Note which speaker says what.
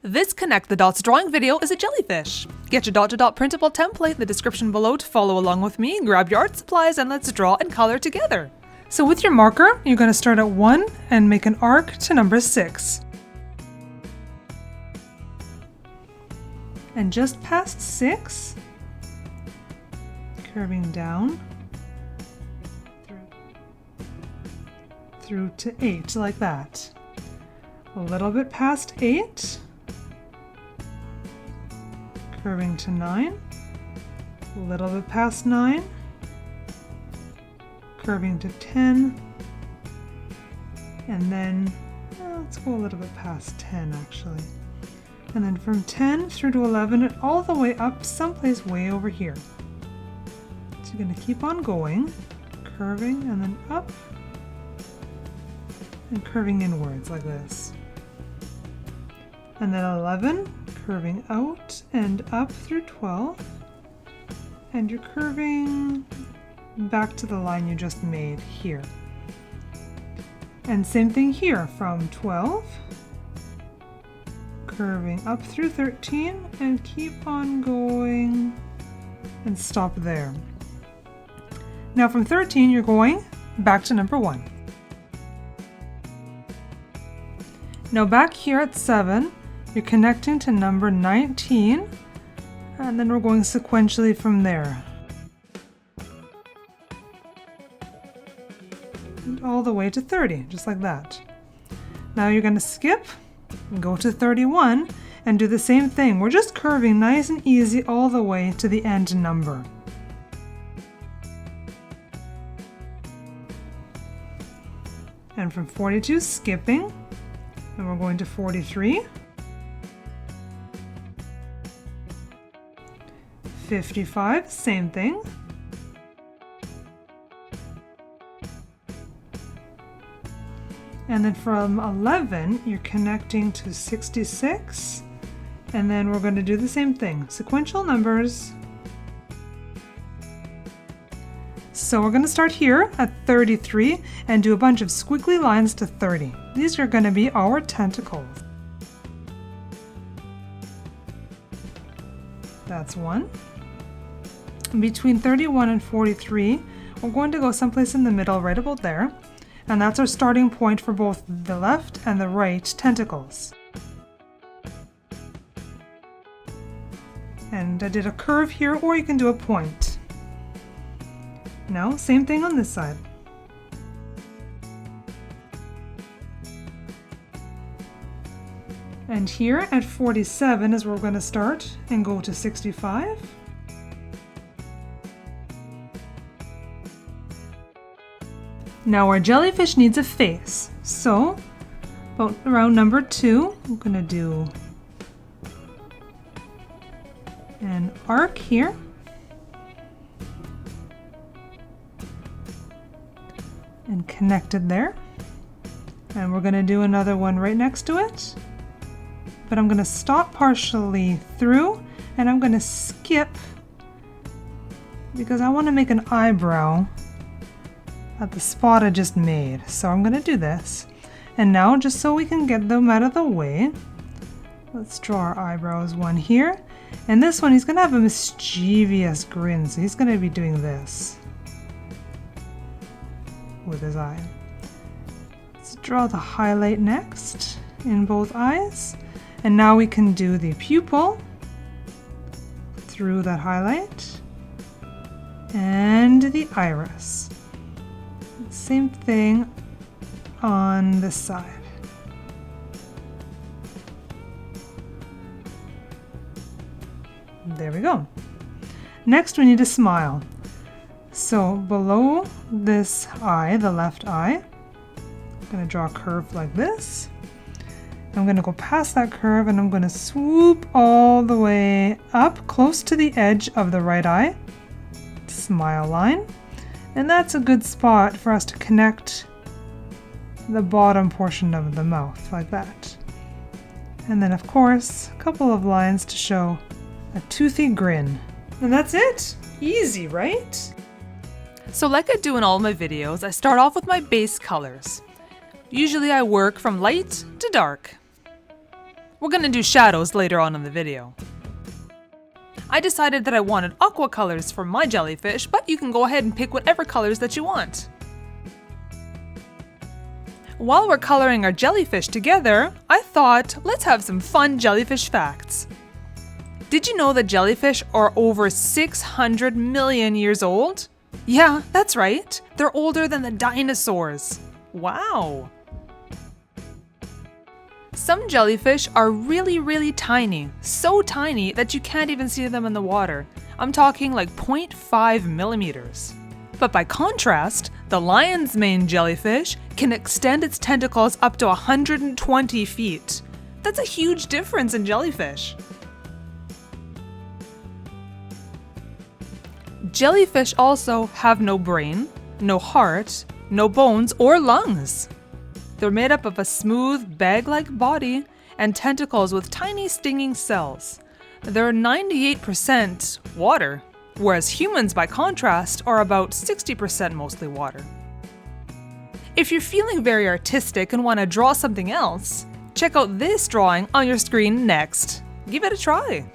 Speaker 1: This Connect the Dots drawing video is a jellyfish. Get your dot-to-dot printable template in the description below to follow along with me, grab your art supplies, and let's draw and color together. So with your marker, you're going to start at 1 and make an arc to number 6. And just past 6, curving down through to 8, like that. A little bit past 8, curving to 9, a little bit past 9, curving to 10, and then let's go a little bit past 10 actually. And then from 10 through to 11 and all the way up someplace way over here. So you're going to keep on going, curving and then up, and curving inwards like this. And then 11, curving out and up through 12, and you're curving back to the line you just made here. And same thing here from 12, curving up through 13, and keep on going and stop there. Now from 13 you're going back to number 1. Now back here at 7, you're connecting to number 19, and then we're going sequentially from there. And all the way to 30, just like that. Now you're going to skip and go to 31 and do the same thing. We're just curving nice and easy all the way to the end number. And from 42, skipping, and we're going to 43. 55, same thing. And then from 11, you're connecting to 66. And then we're going to do the same thing, sequential numbers. So we're going to start here at 33 and do a bunch of squiggly lines to 30. These are going to be our tentacles. That's one. Between 31 and 43, we're going to go someplace in the middle, right about there. And that's our starting point for both the left and the right tentacles. And I did a curve here, or you can do a point. Now, same thing on this side. And here at 47 is where we're going to start and go to 65. Now our jellyfish needs a face, so about around number 2, I'm going to do an arc here. And connect it there. And we're going to do another one right next to it. But I'm going to stop partially through and I'm going to skip because I want to make an eyebrow at the spot I just made. So I'm going to do this. And now, just so we can get them out of the way, let's draw our eyebrows, one here. And this one, he's going to have a mischievous grin, so he's going to be doing this with his eye. Let's draw the highlight next in both eyes. And now we can do the pupil through that highlight and the iris. Same thing on this side. There we go. Next we need a smile. So below this eye, the left eye, I'm going to draw a curve like this. I'm going to go past that curve and I'm going to swoop all the way up close to the edge of the right eye. Smile line. And that's a good spot for us to connect the bottom portion of the mouth, like that. And then of course, a couple of lines to show a toothy grin. And that's it! Easy, right? So like I do in all my videos, I start off with my base colors. Usually I work from light to dark. We're gonna do shadows later on in the video. I decided that I wanted aqua colors for my jellyfish, but you can go ahead and pick whatever colors that you want. While we're coloring our jellyfish together, I thought, let's have some fun jellyfish facts. Did you know that jellyfish are over 600 million years old? Yeah, that's right. They're older than the dinosaurs. Wow! Some jellyfish are really tiny, so tiny that you can't even see them in the water. I'm talking like 0.5 millimeters. But by contrast, the lion's mane jellyfish can extend its tentacles up to 120 feet. That's a huge difference in jellyfish. Jellyfish also have no brain, no heart, no bones or lungs. They're made up of a smooth, bag-like body and tentacles with tiny stinging cells. They're 98% water, whereas humans, by contrast, are about 60% mostly water. If you're feeling very artistic and want to draw something else, check out this drawing on your screen next. Give it a try.